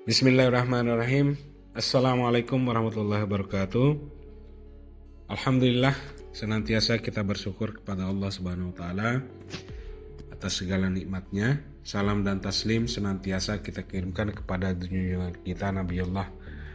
Bismillahirrahmanirrahim. Assalamualaikum warahmatullahi wabarakatuh. Alhamdulillah, senantiasa kita bersyukur kepada Allah Subhanahu wa taala atas segala nikmatnya. Salam dan taslim senantiasa kita kirimkan kepada junjungan kita Nabiullah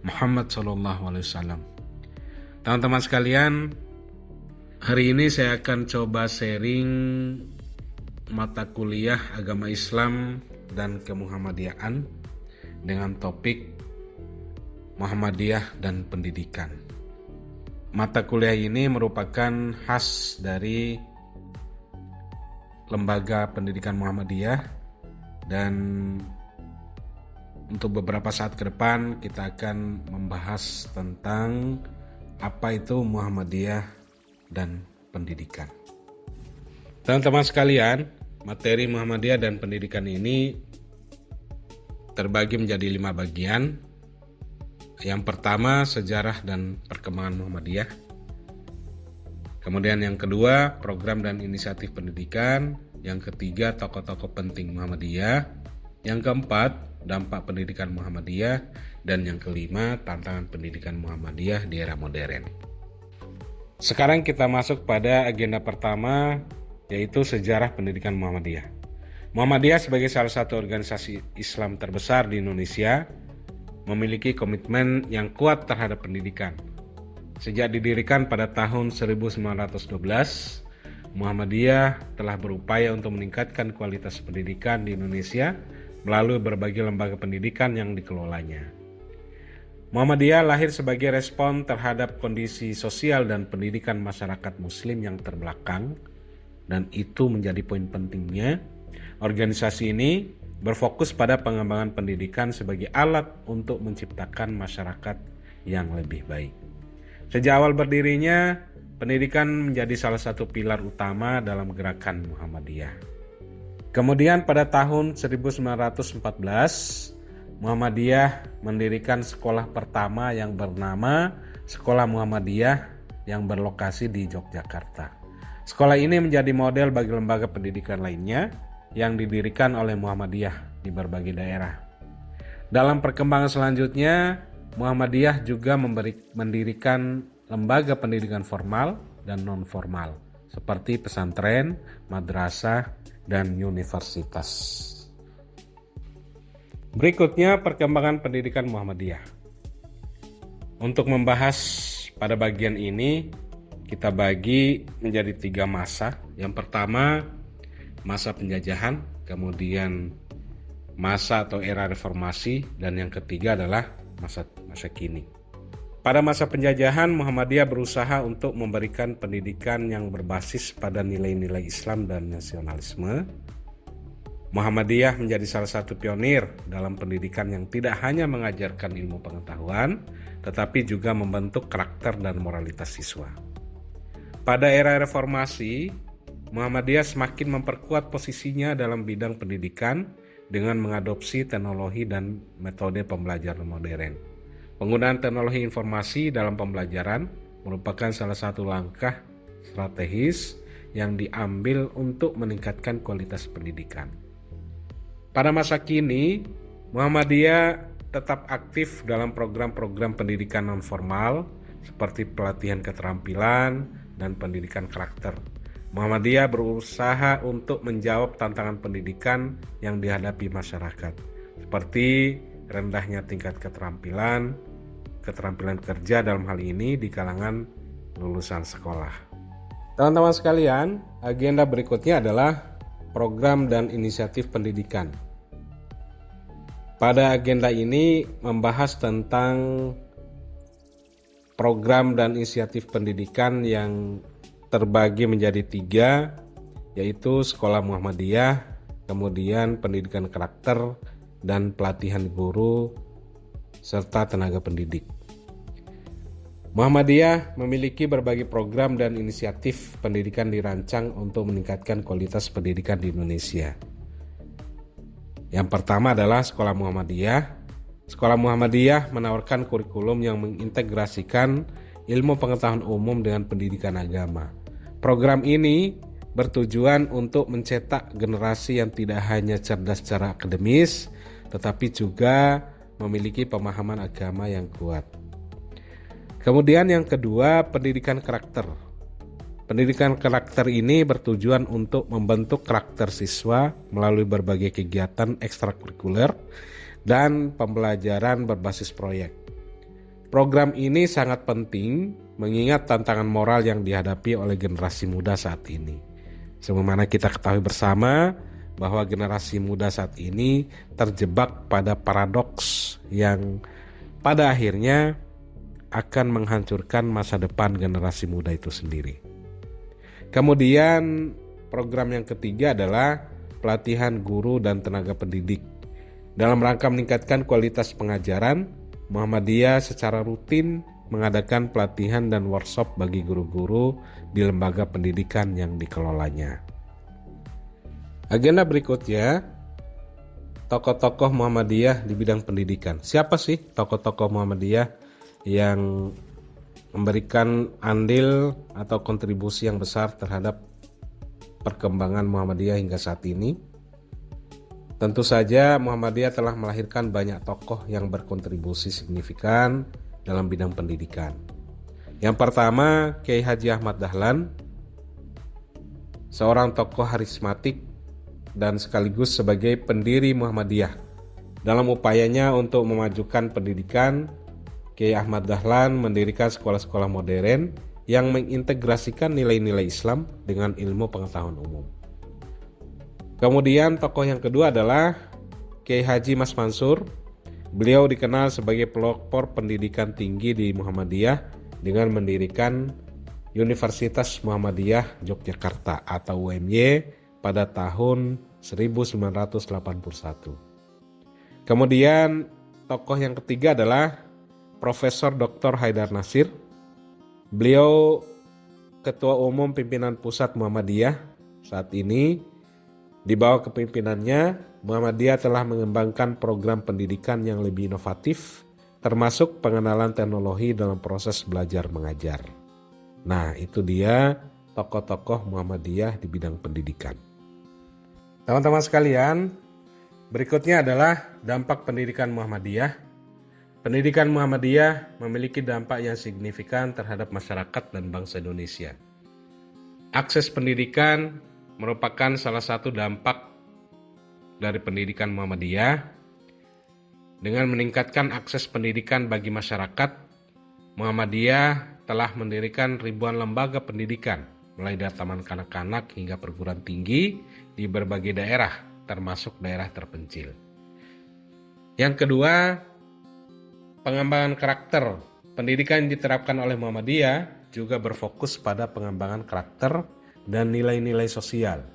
Muhammad SAW. Teman-teman sekalian, hari ini saya akan coba sharing mata kuliah agama Islam dan kemuhammadiyaan dengan topik Muhammadiyah dan pendidikan. Mata kuliah ini merupakan khas dari lembaga pendidikan Muhammadiyah, dan untuk beberapa saat ke depan kita akan membahas tentang apa itu Muhammadiyah dan pendidikan. Teman-teman sekalian, materi Muhammadiyah dan pendidikan ini terbagi menjadi 5 bagian. Yang pertama, sejarah dan perkembangan Muhammadiyah. Kemudian yang kedua, program dan inisiatif pendidikan. Yang ketiga, tokoh-tokoh penting Muhammadiyah. Yang keempat, dampak pendidikan Muhammadiyah. Dan yang kelima, tantangan pendidikan Muhammadiyah di era modern. Sekarang kita masuk pada agenda pertama, yaitu sejarah pendidikan Muhammadiyah. Muhammadiyah sebagai salah satu organisasi Islam terbesar di Indonesia memiliki komitmen yang kuat terhadap pendidikan. Sejak didirikan pada tahun 1912, Muhammadiyah telah berupaya untuk meningkatkan kualitas pendidikan di Indonesia melalui berbagai lembaga pendidikan yang dikelolanya. Muhammadiyah lahir sebagai respon terhadap kondisi sosial dan pendidikan masyarakat Muslim yang terbelakang, dan itu menjadi poin pentingnya. Organisasi ini berfokus pada pengembangan pendidikan sebagai alat untuk menciptakan masyarakat yang lebih baik. Sejak awal berdirinya, pendidikan menjadi salah satu pilar utama dalam gerakan Muhammadiyah. Kemudian pada tahun 1914, Muhammadiyah mendirikan sekolah pertama yang bernama Sekolah Muhammadiyah yang berlokasi di Yogyakarta. Sekolah ini menjadi model bagi lembaga pendidikan lainnya yang didirikan oleh Muhammadiyah di berbagai daerah. Dalam perkembangan selanjutnya, Muhammadiyah juga mendirikan lembaga pendidikan formal dan non-formal seperti pesantren, madrasah, dan universitas. Berikutnya, perkembangan pendidikan Muhammadiyah. Untuk membahas pada bagian ini, kita bagi menjadi 3 masa. Yang pertama, masa penjajahan, kemudian masa atau era reformasi, dan yang ketiga adalah masa kini. Pada masa penjajahan, Muhammadiyah berusaha untuk memberikan pendidikan yang berbasis pada nilai-nilai Islam dan nasionalisme. Muhammadiyah menjadi salah satu pionir dalam pendidikan yang tidak hanya mengajarkan ilmu pengetahuan, tetapi juga membentuk karakter dan moralitas siswa. Pada era reformasi, Muhammadiyah semakin memperkuat posisinya dalam bidang pendidikan dengan mengadopsi teknologi dan metode pembelajaran modern. Penggunaan teknologi informasi dalam pembelajaran merupakan salah satu langkah strategis yang diambil untuk meningkatkan kualitas pendidikan. Pada masa kini, Muhammadiyah tetap aktif dalam program-program pendidikan non-formal seperti pelatihan keterampilan dan pendidikan karakter. Muhammadiyah berusaha untuk menjawab tantangan pendidikan yang dihadapi masyarakat, seperti rendahnya tingkat keterampilan kerja dalam hal ini di kalangan lulusan sekolah. Teman-teman sekalian, agenda berikutnya adalah program dan inisiatif pendidikan. Pada agenda ini membahas tentang program dan inisiatif pendidikan yang terbagi menjadi 3, yaitu Sekolah Muhammadiyah, kemudian pendidikan karakter, dan pelatihan guru, serta tenaga pendidik. Muhammadiyah memiliki berbagai program dan inisiatif pendidikan dirancang untuk meningkatkan kualitas pendidikan di Indonesia. Yang pertama adalah Sekolah Muhammadiyah. Sekolah Muhammadiyah menawarkan kurikulum yang mengintegrasikan ilmu pengetahuan umum dengan pendidikan agama. Program ini bertujuan untuk mencetak generasi yang tidak hanya cerdas secara akademis, tetapi juga memiliki pemahaman agama yang kuat. Kemudian yang kedua, pendidikan karakter. Pendidikan karakter ini bertujuan untuk membentuk karakter siswa melalui berbagai kegiatan ekstrakurikuler dan pembelajaran berbasis proyek. Program ini sangat penting mengingat tantangan moral yang dihadapi oleh generasi muda saat ini. Sebagaimana kita ketahui bersama bahwa generasi muda saat ini terjebak pada paradoks yang pada akhirnya akan menghancurkan masa depan generasi muda itu sendiri. Kemudian program yang ketiga adalah pelatihan guru dan tenaga pendidik. Dalam rangka meningkatkan kualitas pengajaran, Muhammadiyah secara rutin mengadakan pelatihan dan workshop bagi guru-guru di lembaga pendidikan yang dikelolanya. Agenda berikutnya, tokoh-tokoh Muhammadiyah di bidang pendidikan. Siapa sih tokoh-tokoh Muhammadiyah yang memberikan andil atau kontribusi yang besar terhadap perkembangan Muhammadiyah hingga saat ini? Tentu saja Muhammadiyah telah melahirkan banyak tokoh yang berkontribusi signifikan dalam bidang pendidikan. Yang pertama, Kiai Haji Ahmad Dahlan, seorang tokoh harismatik dan sekaligus sebagai pendiri Muhammadiyah. Dalam upayanya untuk memajukan pendidikan, Kiai Ahmad Dahlan mendirikan sekolah-sekolah modern yang mengintegrasikan nilai-nilai Islam dengan ilmu pengetahuan umum. Kemudian tokoh yang kedua adalah Kiai Haji Mas Mansur. Beliau dikenal sebagai pelopor pendidikan tinggi di Muhammadiyah dengan mendirikan Universitas Muhammadiyah Yogyakarta atau UMY pada tahun 1981. Kemudian tokoh yang ketiga adalah Profesor Dr. Haidar Nasir. Beliau Ketua Umum Pimpinan Pusat Muhammadiyah saat ini. Di bawah kepemimpinannya, Muhammadiyah telah mengembangkan program pendidikan yang lebih inovatif, termasuk pengenalan teknologi dalam proses belajar mengajar. Nah, itu dia tokoh-tokoh Muhammadiyah di bidang pendidikan. Teman-teman sekalian, berikutnya adalah dampak pendidikan Muhammadiyah. Pendidikan Muhammadiyah memiliki dampak yang signifikan terhadap masyarakat dan bangsa Indonesia. Akses pendidikan merupakan salah satu dampak dari pendidikan Muhammadiyah. Dengan meningkatkan akses pendidikan bagi masyarakat, Muhammadiyah telah mendirikan ribuan lembaga pendidikan, mulai dari taman kanak-kanak hingga perguruan tinggi di berbagai daerah, termasuk daerah terpencil. Yang kedua, pengembangan karakter. Pendidikan yang diterapkan oleh Muhammadiyah juga berfokus pada pengembangan karakter dan nilai-nilai sosial.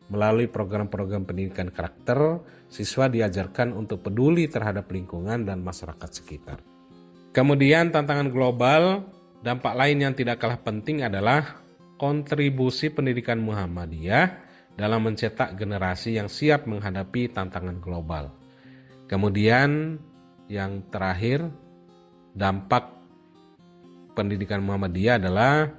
Melalui program-program pendidikan karakter, siswa diajarkan untuk peduli terhadap lingkungan dan masyarakat sekitar. Kemudian tantangan global, dampak lain yang tidak kalah penting adalah kontribusi pendidikan Muhammadiyah dalam mencetak generasi yang siap menghadapi tantangan global. Kemudian yang terakhir, dampak pendidikan Muhammadiyah adalah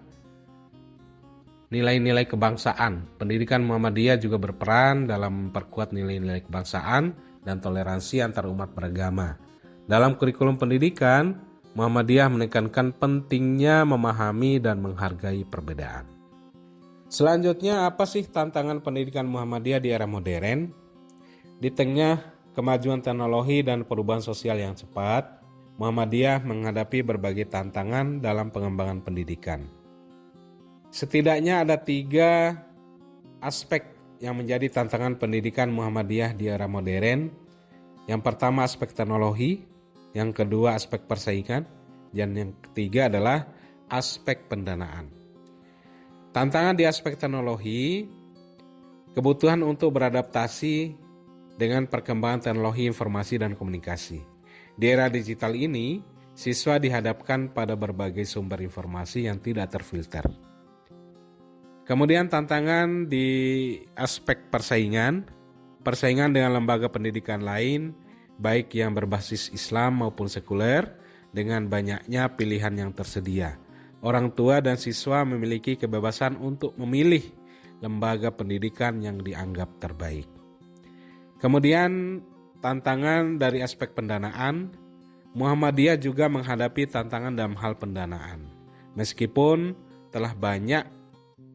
nilai-nilai kebangsaan. Pendidikan Muhammadiyah juga berperan dalam memperkuat nilai-nilai kebangsaan dan toleransi antar umat beragama. Dalam kurikulum pendidikan, Muhammadiyah menekankan pentingnya memahami dan menghargai perbedaan. Selanjutnya, apa sih tantangan pendidikan Muhammadiyah di era modern? Di tengah kemajuan teknologi dan perubahan sosial yang cepat, Muhammadiyah menghadapi berbagai tantangan dalam pengembangan pendidikan. Setidaknya ada 3 aspek yang menjadi tantangan pendidikan Muhammadiyah di era modern. Yang pertama aspek teknologi, yang kedua aspek persaingan, dan yang ketiga adalah aspek pendanaan. Tantangan di aspek teknologi, kebutuhan untuk beradaptasi dengan perkembangan teknologi informasi dan komunikasi. Di era digital ini, siswa dihadapkan pada berbagai sumber informasi yang tidak terfilter. Kemudian tantangan di aspek persaingan dengan lembaga pendidikan lain, baik yang berbasis Islam maupun sekuler, dengan banyaknya pilihan yang tersedia. Orang tua dan siswa memiliki kebebasan untuk memilih lembaga pendidikan yang dianggap terbaik. Kemudian tantangan dari aspek pendanaan, Muhammadiyah juga menghadapi tantangan dalam hal pendanaan. Meskipun telah banyak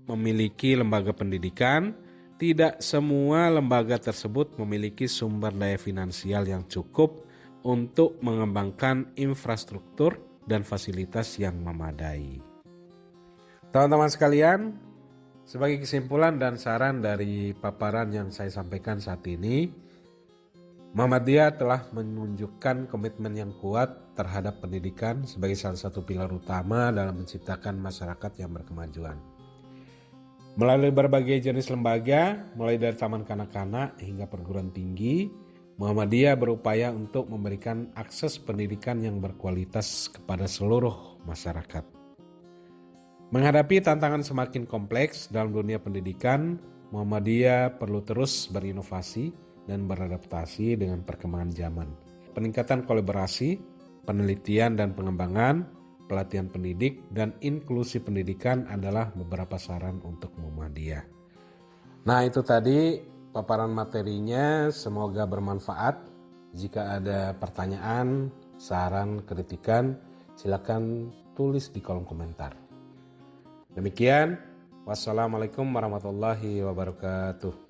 memiliki lembaga pendidikan, tidak semua lembaga tersebut memiliki sumber daya finansial yang cukup untuk mengembangkan infrastruktur dan fasilitas yang memadai. Teman-teman sekalian, sebagai kesimpulan dan saran dari paparan yang saya sampaikan saat ini, Muhammadiyah telah menunjukkan komitmen yang kuat terhadap pendidikan sebagai salah satu pilar utama dalam menciptakan masyarakat yang berkemajuan. Melalui berbagai jenis lembaga, mulai dari taman kanak-kanak hingga perguruan tinggi, Muhammadiyah berupaya untuk memberikan akses pendidikan yang berkualitas kepada seluruh masyarakat. Menghadapi tantangan semakin kompleks dalam dunia pendidikan, Muhammadiyah perlu terus berinovasi dan beradaptasi dengan perkembangan zaman. Peningkatan kolaborasi, penelitian dan pengembangan, pelatihan pendidik, dan inklusi pendidikan adalah beberapa saran untuk Muhammadiyah. Nah, itu tadi paparan materinya, semoga bermanfaat. Jika ada pertanyaan, saran, kritikan, silakan tulis di kolom komentar. Demikian, wassalamualaikum warahmatullahi wabarakatuh.